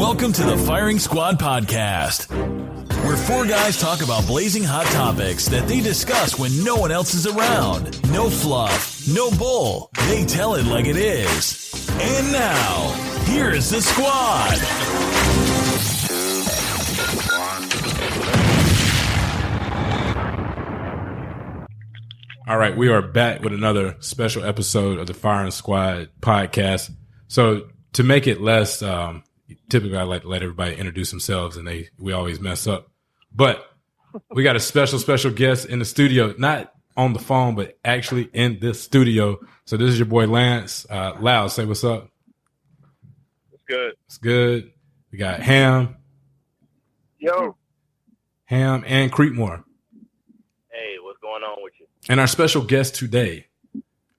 Welcome to the Firing Squad Podcast, where four guys talk about blazing hot topics that they discuss when no one else is around. No fluff, no bull. They tell it like it is. And now, here is the squad. All right, we are back with another special episode of the Firing Squad Podcast. So to make it less, typically I like to let everybody introduce themselves, and we always mess up. But we got a special guest in the studio, not on the phone, but actually in this studio. So this is your boy Lance. Loud, say what's up. It's good. It's good. We got Ham. Yo. Ham and Creekmore. Hey, what's going on with you? And our special guest today,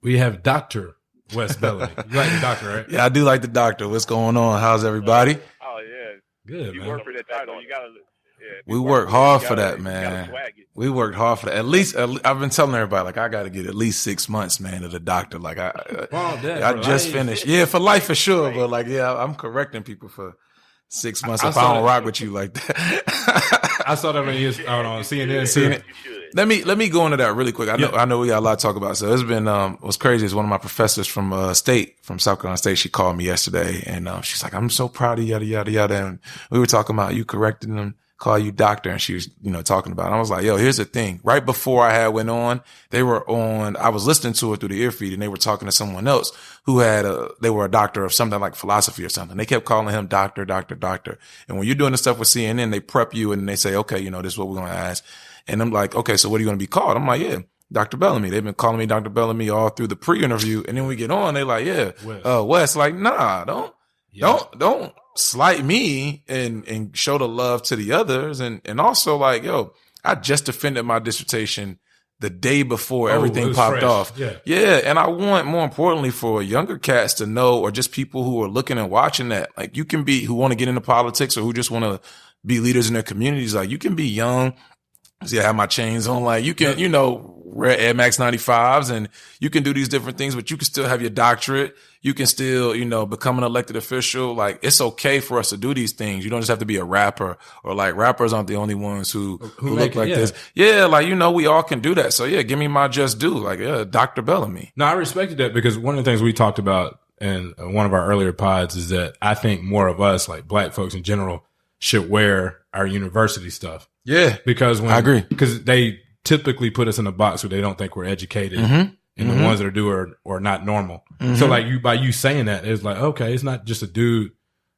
we have Dr. Wes Bellamy. You like the doctor, right? Yeah, I do like the doctor. What's going on? How's everybody? Oh, yeah. Good, you man. work for that title. You gotta. Yeah, We work hard for that, man. We worked hard for that. At least, I've been telling everybody, like, I got to get at least 6 months, man, of the doctor. Like, I just finished. Yeah, for life for sure. But like, yeah, I'm correcting people for 6 months if I don't rock with you like that. I saw that when he was on CNN. Let me go into that really quick. I know we got a lot to talk about. So it's been what's crazy is one of my professors from South Carolina State. She called me yesterday and she's like, "I'm so proud of you, yada yada yada." And we were talking about you correcting them, call you doctor, and she was talking about it. And I was like, "Yo, here's the thing." Right before I had went on, they were on. I was listening to it through the ear feed, and they were talking to someone else who they were a doctor of something like philosophy or something. They kept calling him doctor. And when you're doing the stuff with CNN, they prep you and they say, "Okay, this is what we're going to ask." And I'm like, "Okay, so what are you going to be called?" I'm like, "Yeah, Dr. Bellamy." They've been calling me Dr. Bellamy all through the pre-interview. And then we get on, they like, "Yeah, Wes." Like, nah, don't slight me and show the love to the others. And also like, yo, I just defended my dissertation the day before everything popped fresh. off. Yeah. And I want, more importantly, for younger cats to know, or just people who are looking and watching that, like, you can be, who want to get into politics or who just want to be leaders in their communities. Like, you can be young. See, I have my chains on. Like, you can, wear Air Max 95s and you can do these different things, but you can still have your doctorate. You can still, become an elected official. Like, it's okay for us to do these things. You don't just have to be a rapper, or like, rappers aren't the only ones who look like this. Yeah. Like, we all can do that. So yeah, give me my just due. Like, yeah, Dr. Bellamy. No, I respected that, because one of the things we talked about in one of our earlier pods is that I think more of us, like black folks in general, should wear our university stuff. Yeah. Because I agree. Because they typically put us in a box where they don't think we're educated. Mm-hmm. And the ones that are not normal. Mm-hmm. So like, by you saying that, it's like, okay, it's not just a dude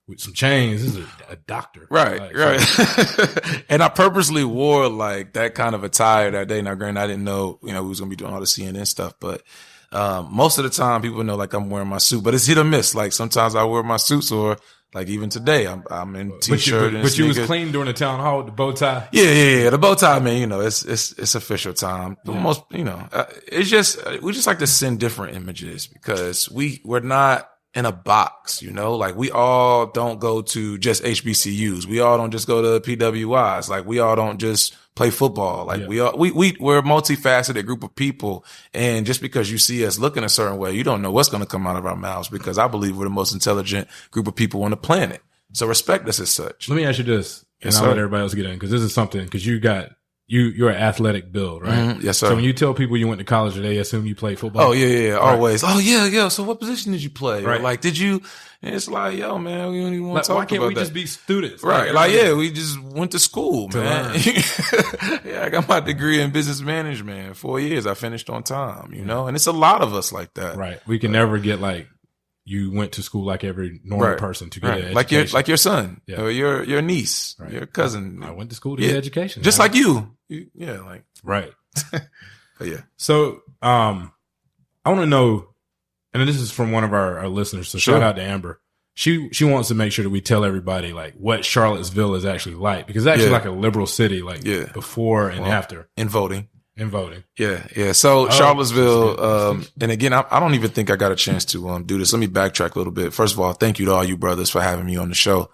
with some chains. This is a doctor. Right. Like, right. So. And I purposely wore like that kind of attire that day. Now, granted, I didn't know, we was going to be doing all the CNN stuff, but, most of the time people know like I'm wearing my suit, but it's hit or miss. Like, sometimes I wear my suits, or like even today I'm in t-shirt. But you was clean during the town hall with the bow tie. Yeah. The bow tie, man, it's official time. Yeah. Most, it's just, we just like to send different images, because we're not in a box, like, we all don't go to just HBCUs. We all don't just go to PWIs. Like, we all don't just play football. Like, we're a multifaceted group of people. And just because you see us looking a certain way, you don't know what's going to come out of our mouths, because I believe we're the most intelligent group of people on the planet. So respect us as such. Let me ask you this, and I'll let everybody else get in, because this is something, because you're an athletic build, right? Mm-hmm. Yes, sir. So when you tell people you went to college, they assume you played football. Oh, yeah, right. Always. Oh, yeah. So what position did you play? Right. Or like, did you? And it's like, yo, man, we don't even want to talk about that. Why can't we just be students? Right. We just went to school, man. Yeah, I got my degree in business management. 4 years. I finished on time, and it's a lot of us like that. Right. We can never get like, you went to school like every normal person to get an education. Like your son, or your niece, your cousin. I went to school to get education. Just like you. Right. But yeah. So, I want to know, and this is from one of our listeners, so shout out to Amber. She wants to make sure that we tell everybody like what Charlottesville is actually like, because it's actually like a liberal city, like before and after. In voting. Yeah. So Charlottesville, and again, I don't even think I got a chance to do this. Let me backtrack a little bit. First of all, thank you to all you brothers for having me on the show.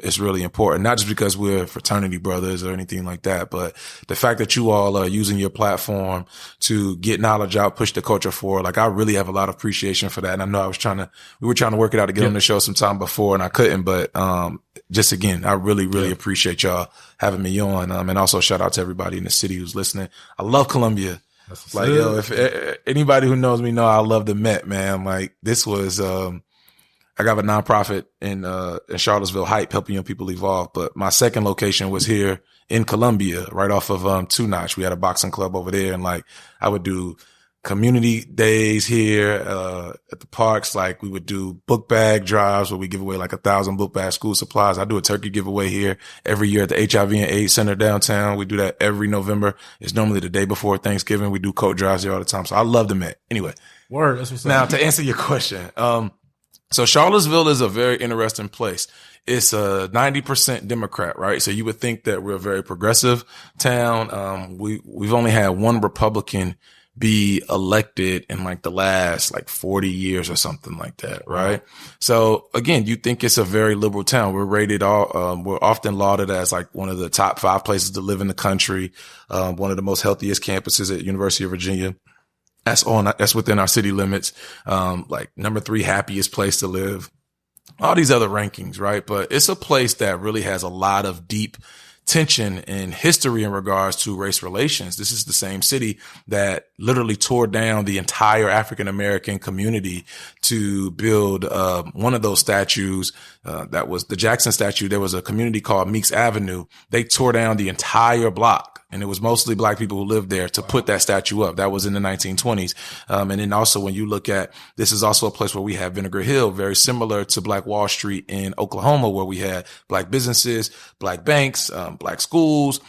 is really important. Not just because we're fraternity brothers or anything like that, but the fact that you all are using your platform to get knowledge out, push the culture forward. Like, I really have a lot of appreciation for that. And I know we were trying to work it out to get on the show sometime before, and I couldn't, but, just again, I really appreciate y'all having me on. And also shout out to everybody in the city who's listening. I love Columbia. Like, yo, if anybody who knows me know I love the Met, man. Like, this was, I got a nonprofit in Charlottesville, Hype, helping young people evolve. But my second location was here in Columbia, right off of Two Notch. We had a boxing club over there, and like, I would do community days here at the parks. Like, we would do book bag drives where we give away like 1,000 book bag school supplies. I do a turkey giveaway here every year at the HIV and AIDS Center downtown. We do that every November. It's normally the day before Thanksgiving. We do coat drives here all the time. So I love the Met. Anyway. Word. That's what's now up. To answer your question, so Charlottesville is a very interesting place. It's a 90% Democrat, right? So you would think that we're a very progressive town. We've only had one Republican be elected in like the last like 40 years or something like that, right? So again, you think it's a very liberal town. We're often lauded as like one of the top 5 places to live in the country. One of the most healthiest campuses at University of Virginia. That's within our city limits. Like number 3 happiest place to live, all these other rankings, right? But it's a place that really has a lot of deep tension and history in regards to race relations. This is the same city that literally tore down the entire African-American community to build, one of those statues. That was the Jackson statue. There was a community called Meeks Avenue. They tore down the entire block. And it was mostly black people who lived there to put that statue up. That was in the 1920s. And then also when you look at, this is also a place where we have Vinegar Hill, very similar to Black Wall Street in Oklahoma, where we had black businesses, black banks, black schools,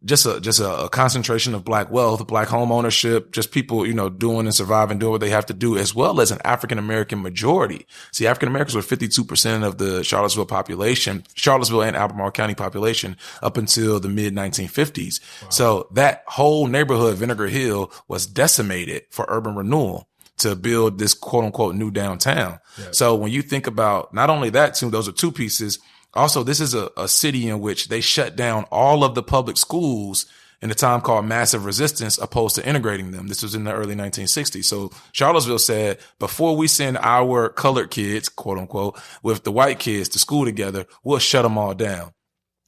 just a concentration of black wealth, black home ownership, just people, doing and surviving, doing what they have to do, as well as an African-American majority. See, African-Americans were 52% of the Charlottesville and Albemarle County population up until the mid 1950s. Wow. So that whole neighborhood, Vinegar Hill, was decimated for urban renewal to build this quote unquote new downtown. Yeah. So when you think about not only that too, those are 2 pieces. Also, this is a city in which they shut down all of the public schools in a time called massive resistance, opposed to integrating them. This was in the early 1960s. So Charlottesville said, before we send our colored kids, quote unquote, with the white kids to school together, we'll shut them all down.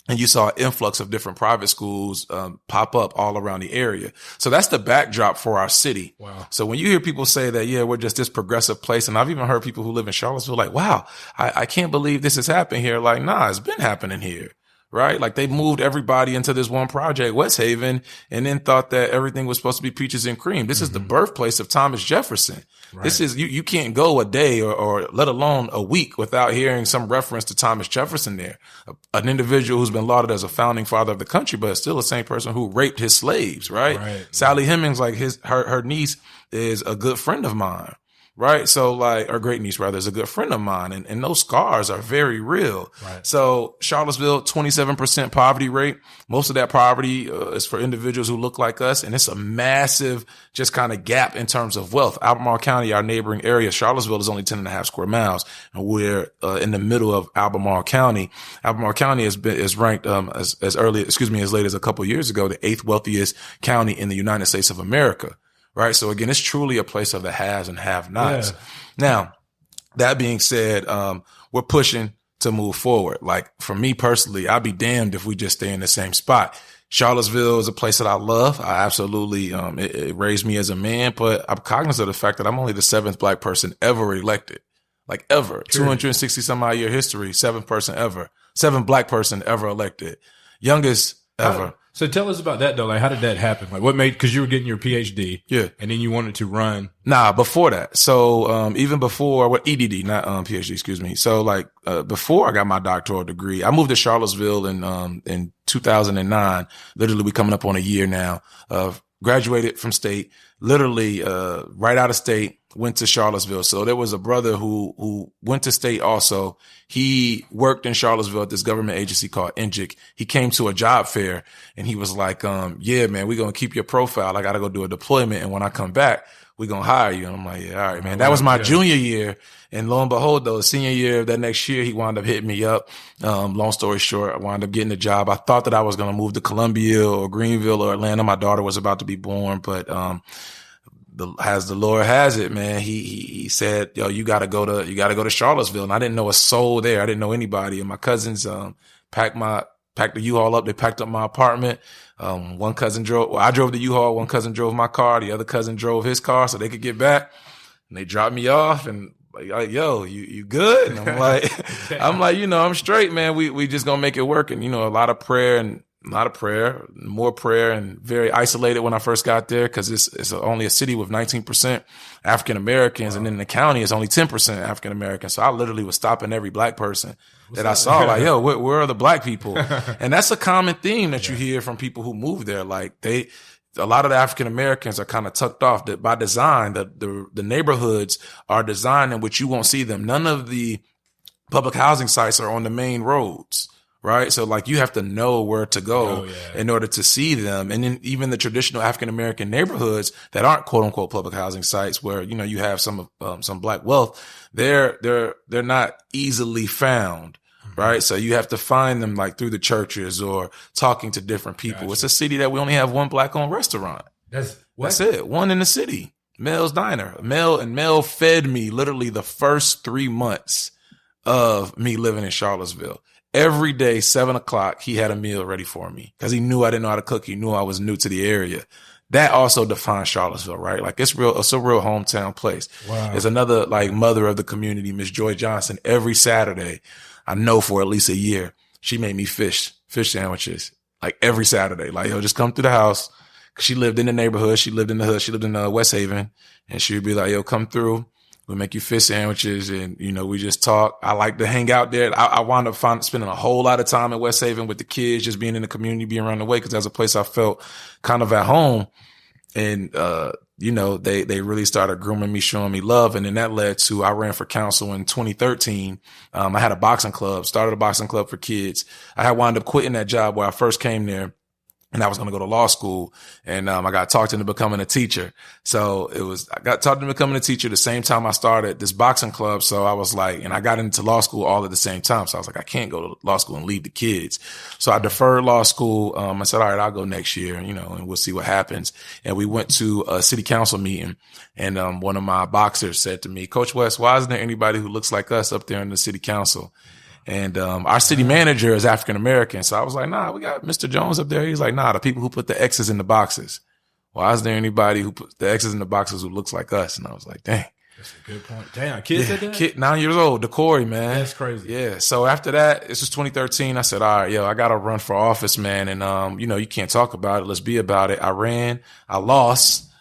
And you saw an influx of different private schools pop up all around the area. So that's the backdrop for our city. Wow. So when you hear people say that, yeah, we're just this progressive place, and I've even heard people who live in Charlottesville like, wow, I can't believe this is happening here. Like, nah, it's been happening here. Right? Like, they moved everybody into this one project, West Haven, and then thought that everything was supposed to be peaches and cream. This is the birthplace of Thomas Jefferson. Right. This is, you can't go a day or let alone a week without hearing some reference to Thomas Jefferson there. An individual who's been lauded as a founding father of the country, but still the same person who raped his slaves, right? Sally Hemings, like her niece is a good friend of mine. Right. So like, our great niece rather is a good friend of mine, and those scars are very real. Right. So Charlottesville, 27% poverty rate. Most of that poverty is for individuals who look like us. And it's a massive just kind of gap in terms of wealth. Albemarle County, our neighboring area, Charlottesville is only 10.5 square miles. And we're in the middle of Albemarle County. Albemarle County is ranked as late as a couple of years ago, the 8th wealthiest county in the United States of America. Right. So again, it's truly a place of the haves and have-nots. Yeah. Now, that being said, we're pushing to move forward. Like, for me personally, I'd be damned if we just stay in the same spot. Charlottesville is a place that I love. I absolutely, it raised me as a man, but I'm cognizant of the fact that I'm only the 7th black person ever elected. Like, ever. Sure. 260 some odd year history, 7th black person ever elected. Youngest ever. So tell us about that though. Like, how did that happen? Like, what made, cause you were getting your PhD. Yeah. And then you wanted to run. Nah, before that. So, even before EDD, not, PhD, excuse me. So like, before I got my doctoral degree, I moved to Charlottesville in 2009. Literally, we coming up on a year now. Graduated from state, literally, right out of state, went to Charlottesville. So there was a brother who went to state also. He worked in Charlottesville at this government agency called NGIC. He came to a job fair and he was like, yeah, man, we're going to keep your profile. I got to go do a deployment. And when I come back, we gonna hire you. And I'm like, yeah, all right, man. That was my junior year. And lo and behold, though, senior year, that next year, he wound up hitting me up. Long story short, I wound up getting a job. I thought that I was going to move to Columbia or Greenville or Atlanta. My daughter was about to be born, but, as the Lord has it, man, he said, yo, you gotta go to Charlottesville. And I didn't know a soul there. I didn't know anybody. And my cousins, packed the U-Haul up. They packed up my apartment. One cousin I drove the U-Haul. One cousin drove my car. The other cousin drove his car so they could get back. And they dropped me off and like, yo, you good? And I'm like, I'm straight, man. We just gonna make it work. And, a lot of prayer, more prayer, and very isolated when I first got there because it's only a city with 19% African Americans. Wow. And then the county is only 10% African Americans. So I literally was stopping every black person that I saw, like, yo, where are the black people? And that's a common theme that you hear from people who move there. Like a lot of the African Americans are kind of tucked off that by design. The neighborhoods are designed in which you won't see them. None of the public housing sites are on the main roads, right? So like you have to know where to go in order to see them. And then even the traditional African American neighborhoods that aren't quote unquote public housing sites where, you have some black wealth, they're not easily found. Right. So you have to find them like through the churches or talking to different people. Gotcha. It's a city that we only have one black owned restaurant. That's it. One in the city. Mel's Diner. Mel fed me literally the first 3 months of me living in Charlottesville. Every day, 7:00, he had a meal ready for me because he knew I didn't know how to cook. He knew I was new to the area. That also defines Charlottesville, right? Like it's a real hometown place. Wow. There's another like mother of the community, Miss Joy Johnson. Every Saturday, I know for at least a year, she made me fish sandwiches like every Saturday. Like, yo, just come through the house. Cause she lived in the neighborhood. She lived in the hood. She lived in West Haven, and she would be like, yo, come through. We'll make you fish sandwiches, and, we just talk. I like to hang out there. I wound up spending a whole lot of time in West Haven with the kids, just being in the community, being around the way, because that's a place I felt kind of at home. And, they really started grooming me, showing me love. And then that led to, I ran for council in 2013. I had started a boxing club for kids. I had wound up quitting that job where I first came there. And I was going to go to law school, and I got talked into becoming a teacher. So I got talked into becoming a teacher the same time I started this boxing club. So I was like, and I got into law school all at the same time. So I was like, I can't go to law school and leave the kids. So I deferred law school. I said, all right, I'll go next year, and we'll see what happens. And we went to a city council meeting, and one of my boxers said to me, Coach West, why isn't there anybody who looks like us up there in the city council? And our city manager is African American. So I was like, nah, we got Mr. Jones up there. He's like, nah, the people who put the X's in the boxes. Why is there anybody who puts the X's in the boxes who looks like us? And I was like, dang. That's a good point. Damn, kids said that? Kid, 9 years old, Decory, man. That's crazy. Yeah. So after that, this was 2013. I said, all right, yo, I got to run for office, man. And, you can't talk about it. Let's be about it. I ran. I lost.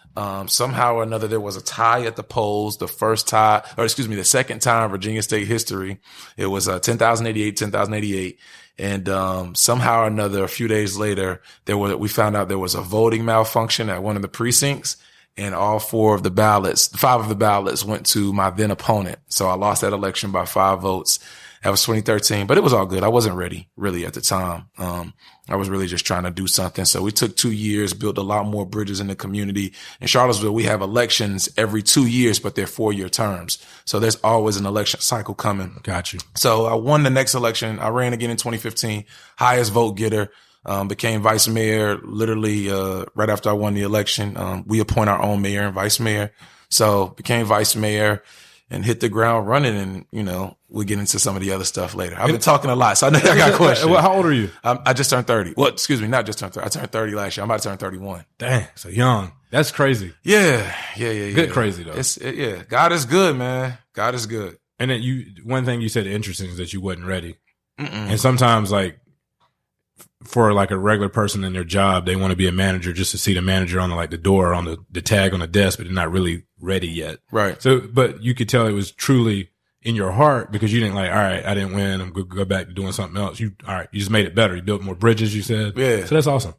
Somehow or another, there was a tie at the polls, the second time in Virginia State history. It was 10,088. And somehow or another, a few days later, we found out there was a voting malfunction at one of the precincts, and all 5 of the ballots went to my then opponent. So I lost that election by 5 votes. That was 2013, but it was all good. I wasn't ready really at the time. I was really just trying to do something. So we took 2 years, built a lot more bridges in the community. In Charlottesville, we have elections every 2 years, but they're 4-year terms. So there's always an election cycle coming. Got you. So I won the next election. I ran again in 2015, highest vote getter, became vice mayor literally, right after I won the election. We appoint our own mayor and vice mayor. So became vice mayor and hit the ground running, and, we'll get into some of the other stuff later. I've been talking a lot, so I know I got questions. Well, how old are you? I just turned 30. Well, excuse me, not just turned 30. I turned 30 last year. I'm about to turn 31. Dang, so young. That's crazy. Yeah. Good crazy, though. God is good, man. God is good. And then one thing you said interesting is that you wasn't ready. And sometimes, like, for like a regular person in their job, they want to be a manager just to see the manager on the door on the tag on the desk, but they're not really ready yet. Right. So, but you could tell it was truly in your heart because you didn't all right, I didn't win. I'm going to go back to doing something else. You just made it better. You built more bridges, you said. Yeah. So that's awesome.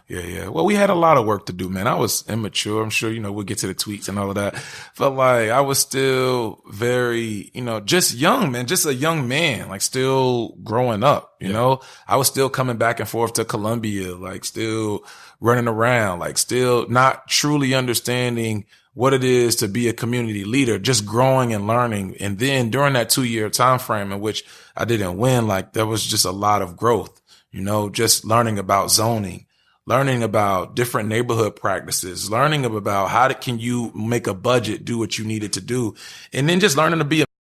Yeah. Well, we had a lot of work to do, man. I was immature. I'm sure, we'll get to the tweets and all of that. But like, I was still very, just young, man, just a young man, like still growing up, you know, I was still coming back and forth to Columbia, like still running around, like still not truly understanding what it is to be a community leader, just growing and learning. And then during that 2-year time frame in which I didn't win, like there was just a lot of growth, just learning about zoning, learning about different neighborhood practices, learning about can you make a budget, do what you needed to do. And then just learning to be a